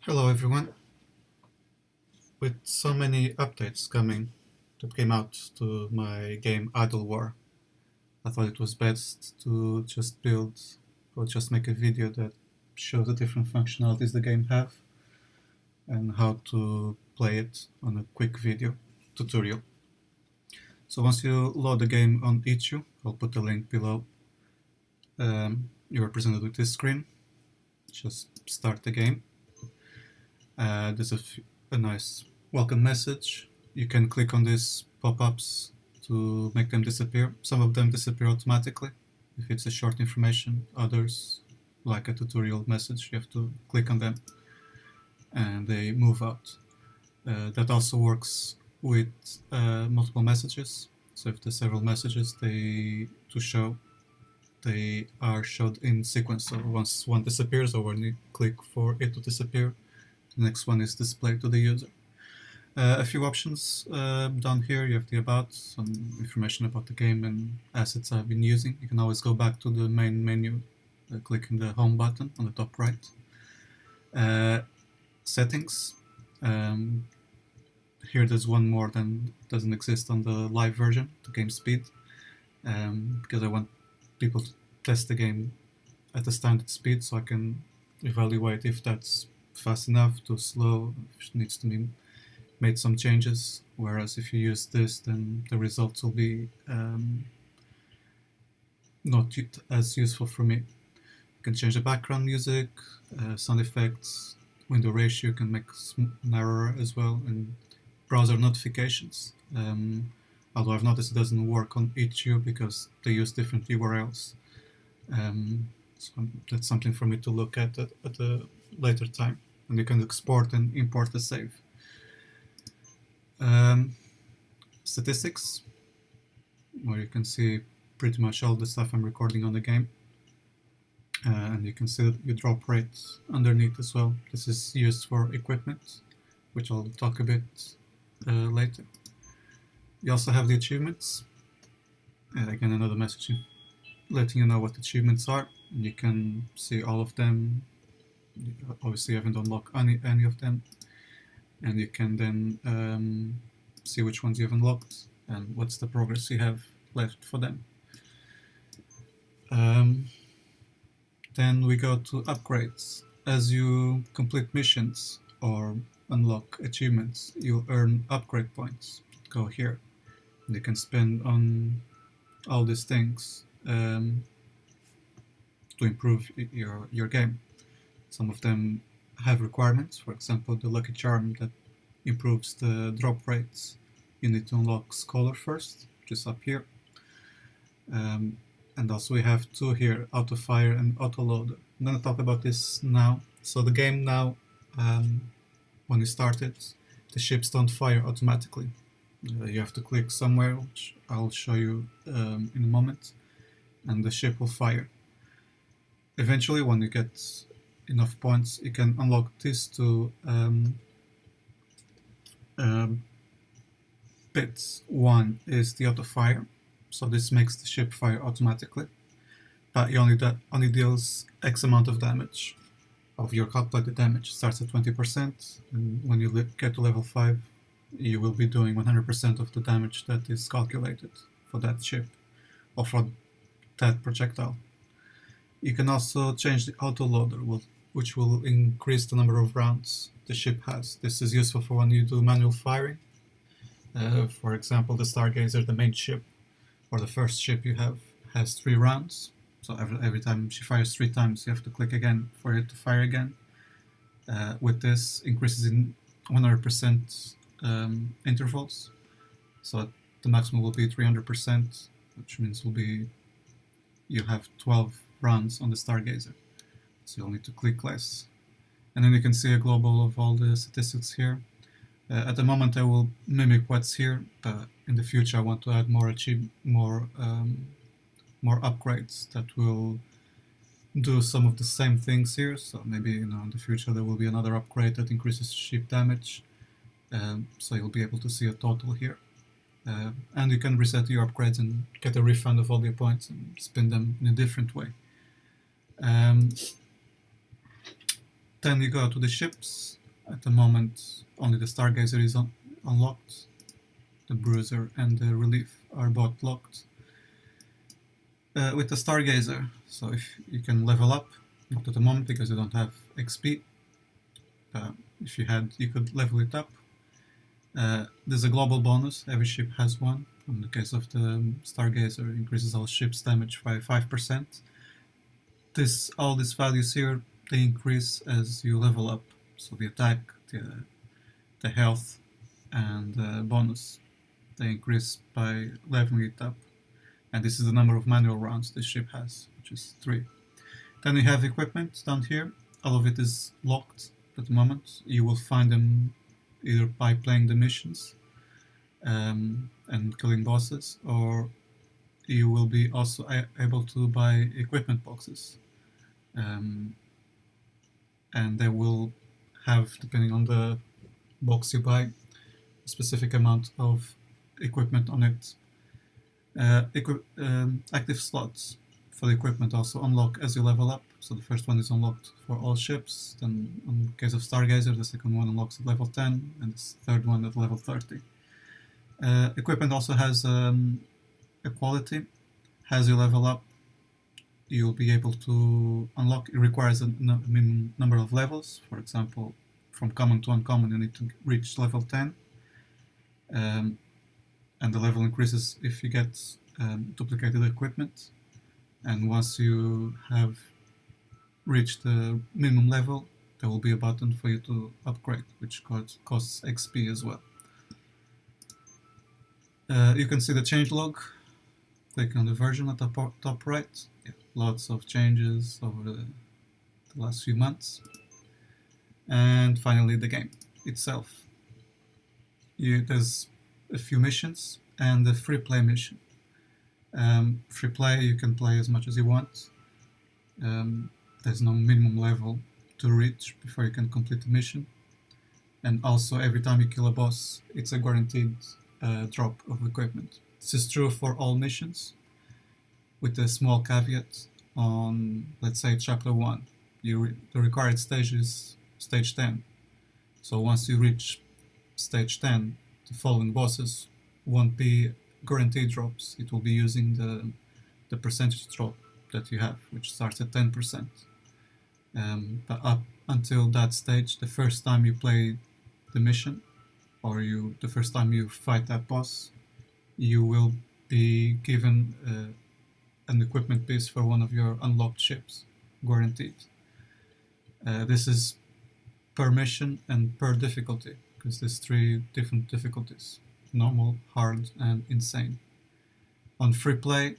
Hello everyone. With so many updates coming that came out to my game Idle War, I thought it was best to just build or just make a video that shows the different functionalities the game have and how to play it on a quick video tutorial. So once you load the game on itch.io, I'll put the link below. You are presented with this screen. Just start the game. There's a nice welcome message. You can click on these pop-ups to make them disappear. Some of them disappear automatically if it's a short information. Others, like a tutorial message, you have to click on them and they move out. That also works with multiple messages. So if there's several messages, they are showed in sequence. So once one disappears, or when you click for it to disappear, the next one is displayed to the user. A few options down here. You have the about, some information about the game and assets I've been using. You can always go back to the main menu, clicking the home button on the top right. Settings. Here there's one more than doesn't exist on the live version, the game speed, because I want people to test the game at the standard speed so I can evaluate if that's fast enough, too slow, if it needs to be made some changes. Whereas if you use this, then the results will be not as useful for me. You can change the background music, sound effects, window ratio, you can make narrower as well, and browser notifications. Although I've noticed it doesn't work on itch.io because they use different URLs. So that's something for me to look at a later time. And you can export and import the save. Statistics, where you can see pretty much all the stuff I'm recording on the game. And you can see your drop rate underneath as well. This is used for equipment, which I'll talk a bit later. You also have the achievements. And again, another message letting you know what achievements are. And you can see all of them. Obviously, you haven't unlocked any of them. And you can then see which ones you have unlocked and what's the progress you have left for them. Then we go to upgrades. As you complete missions or unlock achievements, you'll earn upgrade points. Go here. And you can spend on all these things to improve your game. Some of them have requirements. For example, the lucky charm that improves the drop rates. You need to unlock Scholar first, which is up here. And also we have two here, Autofire and Autoloader. I'm going to talk about this now. So the game now, when you start it, the ships don't fire automatically. You have to click somewhere, which I'll show you in a moment, and the ship will fire. Eventually, when you get enough points, you can unlock these two bits. One is the auto fire, so this makes the ship fire automatically, but it only deals X amount of damage. Of your calculated damage starts at 20%, and when you get to level 5, you will be doing 100% of the damage that is calculated for that ship or for that projectile. You can also change the autoloader, which will increase the number of rounds the ship has. This is useful for when you do manual firing. For example, the Stargazer, the main ship, or the first ship you have, has 3 rounds. So every time she fires 3 times, you have to click again for it to fire again. With this, increases in 100% intervals. So the maximum will be 300%, which means you have 12 rounds on the Stargazer. So you'll need to click less. And then you can see a global of all the statistics here. At the moment I will mimic what's here, but in the future I want to add more upgrades that will do some of the same things here. So maybe in the future there will be another upgrade that increases ship damage. So you'll be able to see a total here. And you can reset your upgrades and get a refund of all your points and spend them in a different way. Then you go to the ships. At the moment, only the Stargazer is unlocked. The Bruiser and the Relief are both locked. With the Stargazer, so if you can level up, not at the moment because you don't have XP. If you had, you could level it up. There's a global bonus, every ship has one. In the case of the Stargazer, increases all ships' damage by 5%. All these values here, they increase as you level up. So the attack, the health, and the bonus, they increase by leveling it up. And this is the number of manual rounds this ship has, which is 3. Then we have equipment down here. All of it is locked at the moment. You will find them either by playing the missions and killing bosses, or you will be also able to buy equipment boxes. And they will have, depending on the box you buy, a specific amount of equipment on it. Active slots for the equipment also unlock as you level up. So the first one is unlocked for all ships, then in the case of Stargazer, the second one unlocks at level 10, and the third one at level 30. Equipment also has a quality. As you level up, you'll be able to unlock. It requires a minimum number of levels. For example, from common to uncommon, you need to reach level 10. And the level increases if you get duplicated equipment. And once you have reached the minimum level, there will be a button for you to upgrade, which costs XP as well. You can see the changelog. Click on the version at the top right. Yeah, lots of changes over the last few months. And finally, the game itself. There's a few missions and the free play mission. Free play, you can play as much as you want. There's no minimum level to reach before you can complete the mission. And also, every time you kill a boss, it's a guaranteed drop of equipment. This is true for all missions, with a small caveat on, let's say, Chapter 1. The required stage is Stage 10. So once you reach Stage 10, the following bosses won't be guaranteed drops. It will be using the percentage drop that you have, which starts at 10%. But up until that stage, the first time you play the mission, or the first time you fight that boss, you will be given an equipment piece for one of your unlocked ships, guaranteed. This is per mission and per difficulty, because there's 3 different difficulties: normal, hard, and insane. On free play,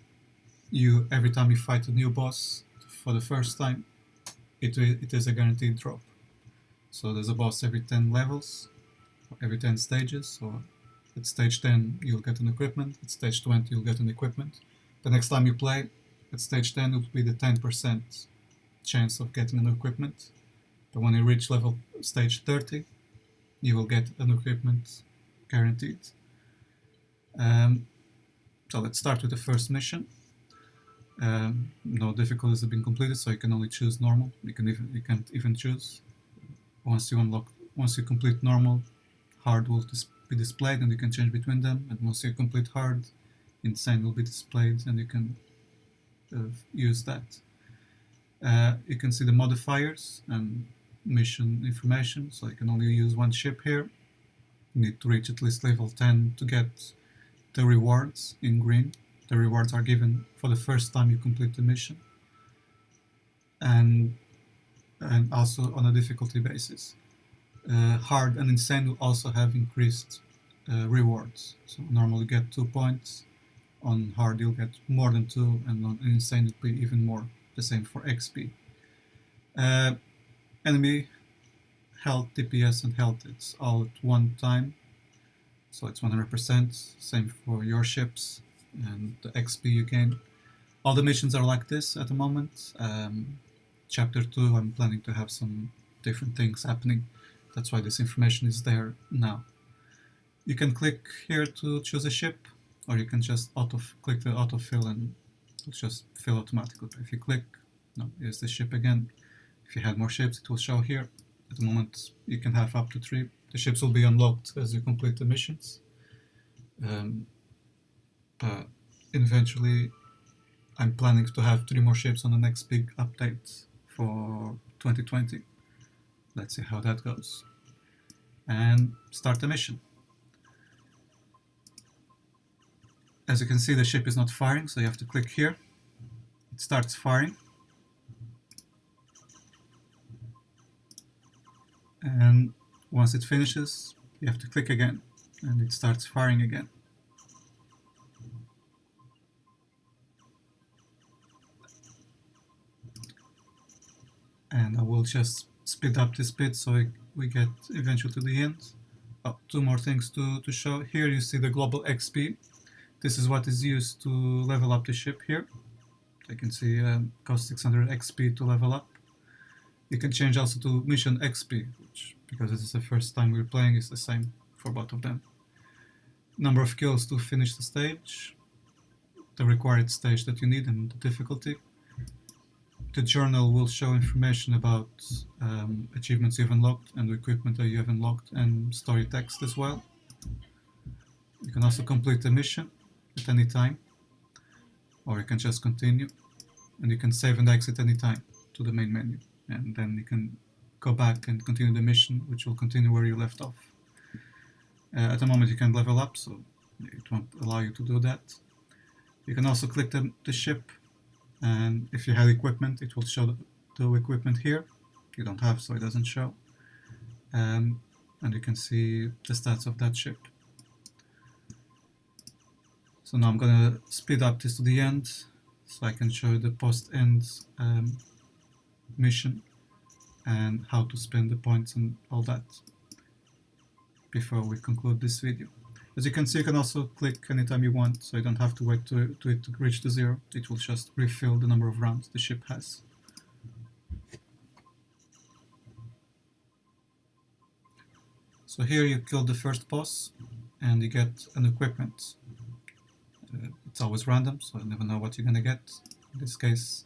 every time you fight a new boss for the first time, it is a guaranteed drop. So there's a boss every 10 levels, every 10 stages. So at stage 10 you'll get an equipment, at stage 20 you'll get an equipment. The next time you play, at stage 10 it will be the 10% chance of getting an equipment. But when you reach stage 30, you will get an equipment guaranteed. So let's start with the first mission. No difficulties have been completed, so you can only choose normal. You can't even choose. Once you complete normal, hard will be displayed, and you can change between them. And once you complete hard, insane will be displayed, and you can use that. You can see the modifiers and mission information. So you can only use one ship here. You need to reach at least level 10 to get the rewards in green. The rewards are given for the first time you complete the mission, and also on a difficulty basis. Hard and insane will also have increased rewards. So normally you get 2 points. On hard you'll get more than 2, and on insane it'll be even more. The same for XP. Enemy health, DPS, and health, it's all at one time. So it's 100%. Same for your ships and the XP you gain. All the missions are like this at the moment. Chapter 2, I'm planning to have some different things happening. That's why this information is there now. You can click here to choose a ship, or you can just click the autofill and it'll just fill automatically. If you click, no, here's the ship again. If you had more ships, it will show here. At the moment, you can have up to 3. The ships will be unlocked as you complete the missions. But eventually, I'm planning to have 3 more ships on the next big update for 2020. Let's see how that goes. And start the mission. As you can see, the ship is not firing, so you have to click here. It starts firing. And once it finishes, you have to click again, and it starts firing again. And I will just speed up this bit so we get eventually to the end. Oh, 2 more things to show. Here you see the global XP. This is what is used to level up the ship here. You can see cost 600 XP to level up. You can change also to mission XP, which, because this is the first time we're playing, is the same for both of them. Number of kills to finish the stage, the required stage that you need and the difficulty. The journal will show information about achievements you've unlocked and the equipment that you have unlocked, and story text as well. You can also complete the mission at any time, or you can just continue, and you can save and exit any time to the main menu, and then you can go back and continue the mission, which will continue where you left off. At the moment you can level up, so it won't allow you to do that. You can also click the ship, and if you have equipment, it will show the equipment here. You don't have, so it doesn't show. And you can see the stats of that ship. So now I'm gonna speed up this to the end, so I can show you the post-end mission and how to spend the points and all that before we conclude this video. As you can see, you can also click anytime you want, so you don't have to wait to it to reach to 0. It will just refill the number of rounds the ship has. So here you kill the first boss and you get an equipment. It's always random, so you never know what you're gonna get. In this case,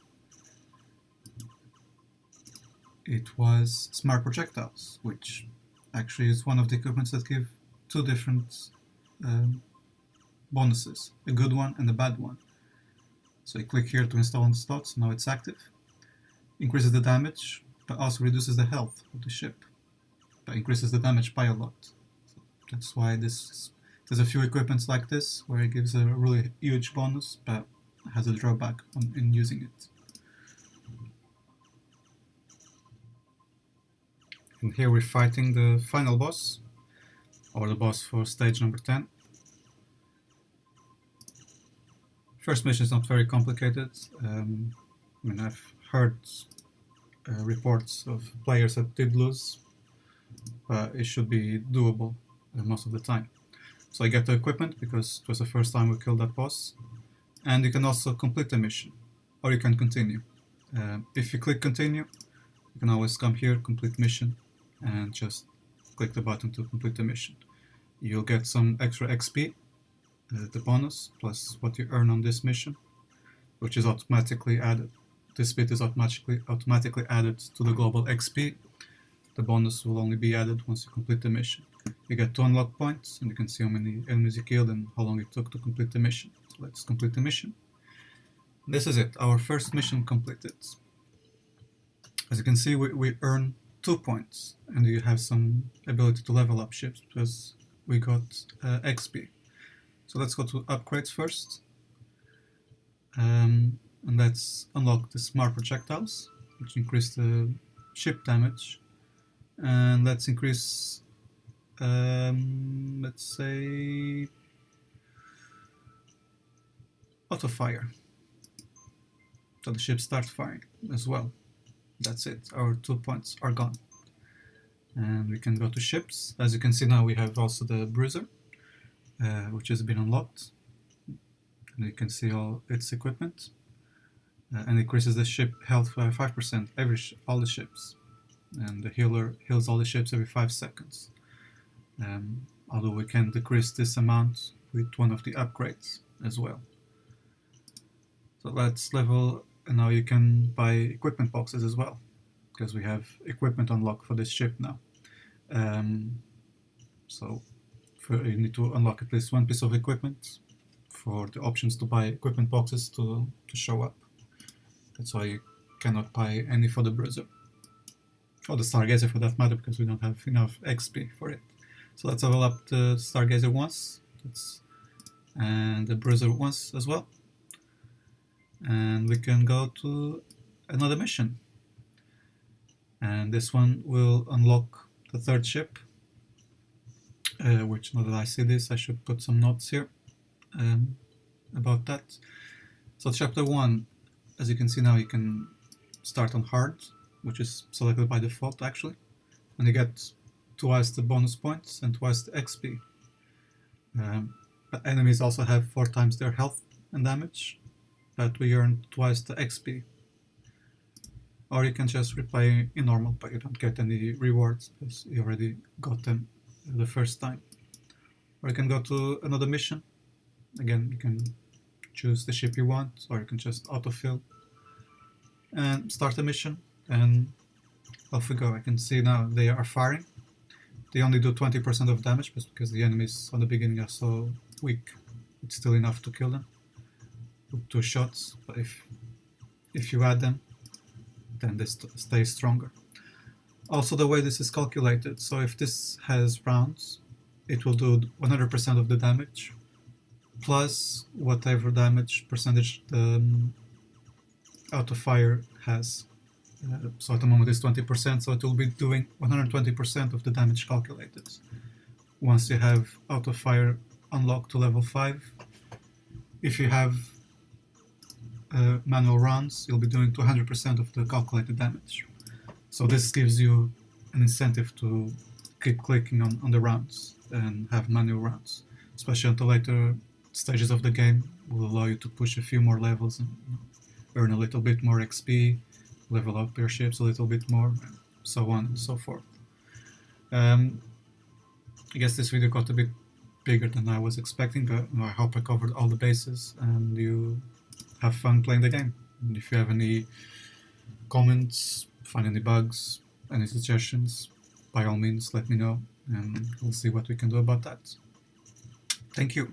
it was smart projectiles, which actually is one of the equipments that give 2 different bonuses, a good one and a bad one. So you click here to install on the slot, so now it's active. Increases the damage, but also reduces the health of the ship, but increases the damage by a lot. So that's why there's a few equipments like this, where it gives a really huge bonus, but has a drawback in using it. And here we're fighting the final boss, or the boss for stage number 10. First mission is not very complicated. I've heard reports of players that did lose, but it should be doable most of the time. So I get the equipment because it was the first time we killed that boss, and you can also complete the mission, or you can continue. If you click continue, you can always come here, complete mission, and just click the button to complete the mission. You'll get some extra XP, the bonus, plus what you earn on this mission, which is automatically added. This bit is automatically added to the global XP. The bonus will only be added once you complete the mission. You get 2 unlock points, and you can see how many enemies you killed and how long it took to complete the mission. So let's complete the mission. This is it, our first mission completed. As you can see, we earn 2 points, and you have some ability to level up ships because we got XP. So let's go to upgrades first, and let's unlock the smart projectiles, which increase the ship damage, and let's increase, let's say, auto fire, so the ships start firing as well. That's it, our 2 points are gone. And we can go to ships. As you can see now, we have also the bruiser, which has been unlocked, and you can see all its equipment, and increases the ship health by 5% all the ships, and the healer heals all the ships every 5 seconds, although we can decrease this amount with one of the upgrades as well. So let's level, and now you can buy equipment boxes as well. because we have equipment unlocked for this ship now. So you need to unlock at least one piece of equipment for the options to buy equipment boxes to show up. That's why you cannot buy any for the Bruiser, or the Stargazer for that matter, because we don't have enough XP for it. So let's level up the Stargazer once, and the Bruiser once as well. And we can go to another mission. And this one will unlock the third ship, which now that I see this, I should put some notes here about that. So chapter 1, as you can see now, you can start on hard, which is selected by default actually, and you get twice the bonus points and twice the XP. But enemies also have 4 times their health and damage, but we earn twice the XP. Or you can just replay in normal, but you don't get any rewards because you already got them the first time. Or you can go to another mission. Again, you can choose the ship you want, or you can just autofill and start a mission, and off we go. I can see now they are firing. They only do 20% of damage, but because the enemies on the beginning are so weak, it's still enough to kill them with 2 shots. But if you add them, then they stay stronger. Also, the way this is calculated, so if this has rounds, it will do 100% of the damage plus whatever damage percentage the auto-fire has. So at the moment it's 20%, so it will be doing 120% of the damage calculated. Once you have auto-fire unlocked to level 5, if you have manual rounds, you'll be doing 200% of the calculated damage. So this gives you an incentive to keep clicking on the rounds and have manual rounds, especially until later stages of the game will allow you to push a few more levels and earn a little bit more XP, level up your ships a little bit more, and so on and so forth. I guess this video got a bit bigger than I was expecting, but I hope I covered all the bases and you have fun playing the game. And if you have any comments, find any bugs, any suggestions, by all means let me know and we'll see what we can do about that. Thank you.